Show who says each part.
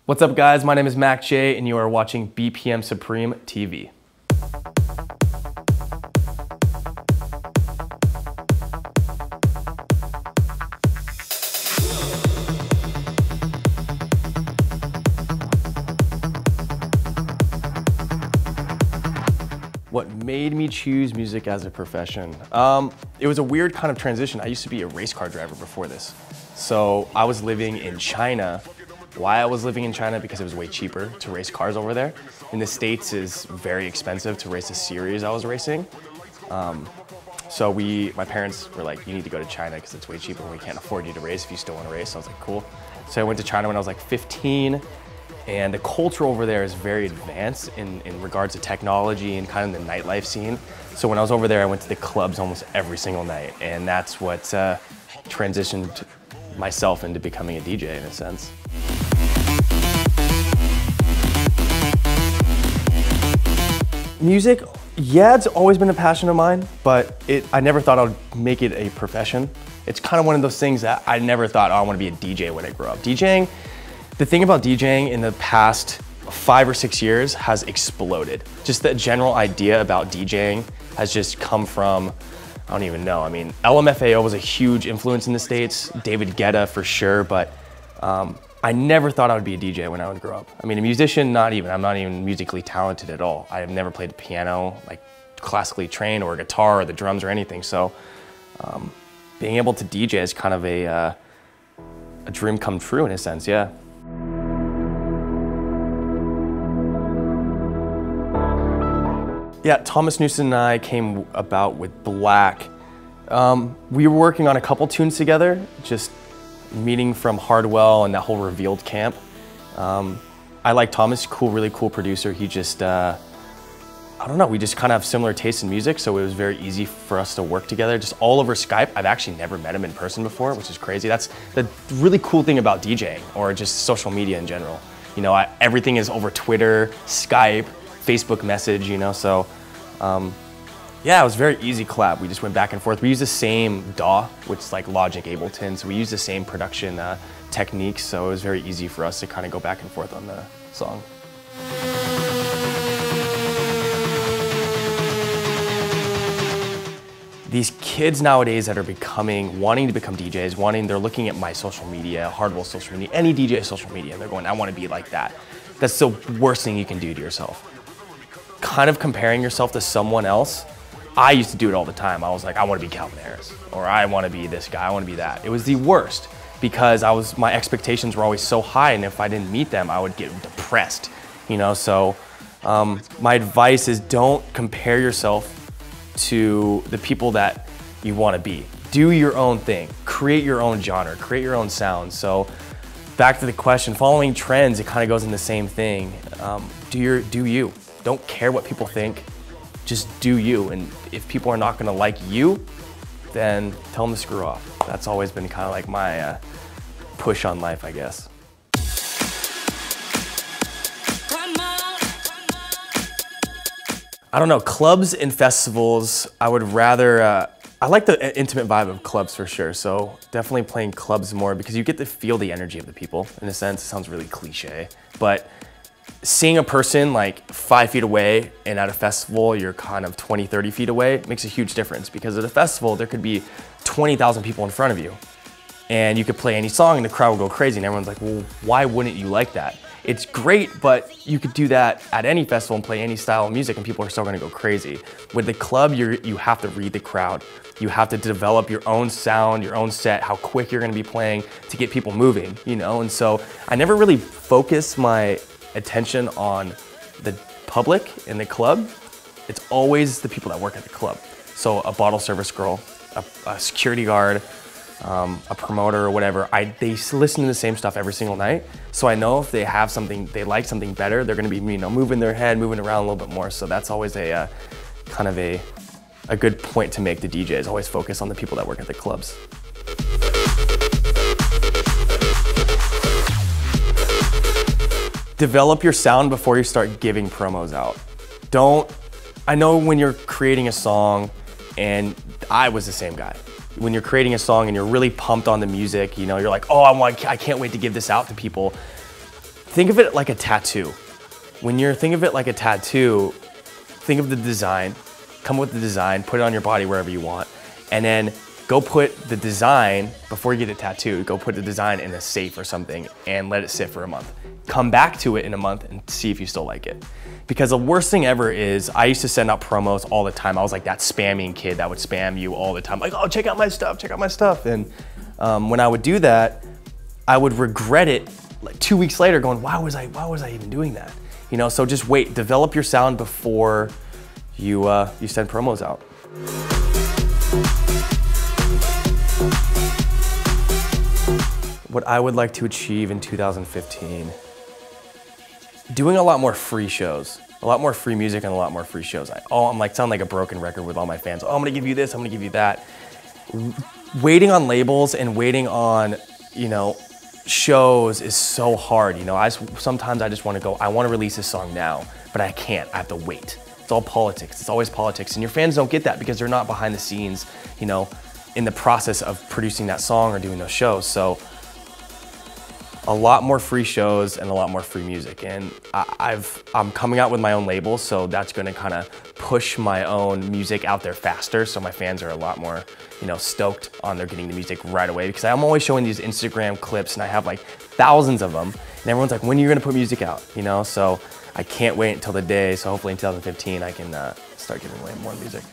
Speaker 1: What's up guys, my name is MakJ and you are watching BPM Supreme TV. What made me choose music as a profession? It was a weird kind of transition. I used to be a race car driver before this. So I was living in China. Why I was living in China? Because it was way cheaper to race cars over there. In the States, it's very expensive to race a series I was racing. So my parents were like, you need to go to China because it's way cheaper and we can't afford you to race if you still want to race. So I was like, cool. So I went to China when I was like 15. And the culture over there is very advanced in regards to technology and kind of the nightlife scene. So when I was over there, I went to the clubs almost every single night. And that's what transitioned myself into becoming a DJ in a sense. Music, yeah, it's always been a passion of mine, but I never thought I would make it a profession. It's kind of one of those things that I never thought, oh, I want to be a DJ when I grow up. DJing, the thing about DJing in the past 5 or 6 years has exploded. Just the general idea about DJing has just come from, I don't even know. I mean, LMFAO was a huge influence in the States, David Guetta for sure, but I never thought I would be a DJ when I would grow up. I mean, a musician, not even. I'm not even musically talented at all. I have never played the piano, like classically trained, or a guitar, or the drums, or anything. So being able to DJ is kind of a dream come true in a sense, yeah. Yeah, Thomas Newson and I came about with Black. We were working on a couple tunes together, just meeting from Hardwell and that whole Revealed camp. I like Thomas, really cool producer. He just, I don't know, we just kind of have similar tastes in music, so it was very easy for us to work together, just all over Skype. I've actually never met him in person before, which is crazy. That's the really cool thing about DJing, or just social media in general. You know, everything is over Twitter, Skype, Facebook message, you know, so yeah, it was a very easy collab. We just went back and forth. We used the same DAW, which is like Logic Ableton, so we used the same production techniques, so it was very easy for us to kind of go back and forth on the song. These kids nowadays that are wanting to become DJs, they're looking at my social media, Hardwell social media, any DJ social media, and they're going, I want to be like that. That's the worst thing you can do to yourself. Kind of comparing yourself to someone else. I used to do it all the time. I was like, I want to be Calvin Harris, or I want to be this guy, I want to be that. It was the worst because my expectations were always so high, and if I didn't meet them, I would get depressed, you know? So my advice is don't compare yourself to the people that you want to be. Do your own thing, create your own genre, create your own sound. So back to the question, following trends, it kind of goes in the same thing. Do you. Don't care what people think, just do you. And if people are not gonna like you, then tell them to screw off. That's always been kind of like my push on life, I guess. I don't know, clubs and festivals, I would rather, I like the intimate vibe of clubs for sure, so definitely playing clubs more because you get to feel the energy of the people. In a sense, it sounds really cliche, but seeing a person like 5 feet away and at a festival, you're kind of 20, 30 feet away, makes a huge difference because at a festival, there could be 20,000 people in front of you and you could play any song and the crowd will go crazy and everyone's like, well, why wouldn't you like that? It's great, but you could do that at any festival and play any style of music and people are still gonna go crazy. With the club, you have to read the crowd. You have to develop your own sound, your own set, how quick you're gonna be playing to get people moving, you know? And so I never really focused my attention on the public in the club. It's always the people that work at the club. So a bottle service girl, a security guard, a promoter or whatever, they listen to the same stuff every single night. So I know if they have something, they like something better, they're gonna be, you know, moving their head, moving around a little bit more. So that's always a kind of a good point to make to DJs, always focus on the people that work at the clubs. Develop your sound before you start giving promos out. I know when you're creating a song, and I was the same guy. When you're creating a song and you're really pumped on the music, you know, you're like, oh, I can't wait to give this out to people. think of it like a tattoo. When you're think of it like a tattoo, think of the design, come up with the design, put it on your body wherever you want, and then go put the design, before you get it tattooed, go put the design in a safe or something and let it sit for a month. Come back to it in a month and see if you still like it. Because the worst thing ever is, I used to send out promos all the time. I was like that spamming kid that would spam you all the time. Like, oh, check out my stuff, check out my stuff. And when I would do that, I would regret it like 2 weeks later going, why was I even doing that? You know, so just wait, develop your sound before you send promos out. What I would like to achieve in 2015, doing a lot more free shows, a lot more free music and a lot more free shows. I'm like, sound like a broken record with all my fans. Oh, I'm gonna give you this, I'm gonna give you that. Waiting on labels and waiting on, you know, shows is so hard. You know, sometimes I just wanna go, I wanna release this song now, but I can't, I have to wait. It's all politics, it's always politics. And your fans don't get that because they're not behind the scenes, you know, in the process of producing that song or doing those shows. So a lot more free shows and a lot more free music. And I'm coming out with my own label, so that's gonna kind of push my own music out there faster. So my fans are a lot more, you know, stoked on their getting the music right away, because I'm always showing these Instagram clips and I have like thousands of them. And everyone's like, when are you gonna put music out? You know, so I can't wait until the day. So hopefully in 2015, I can start giving away more music.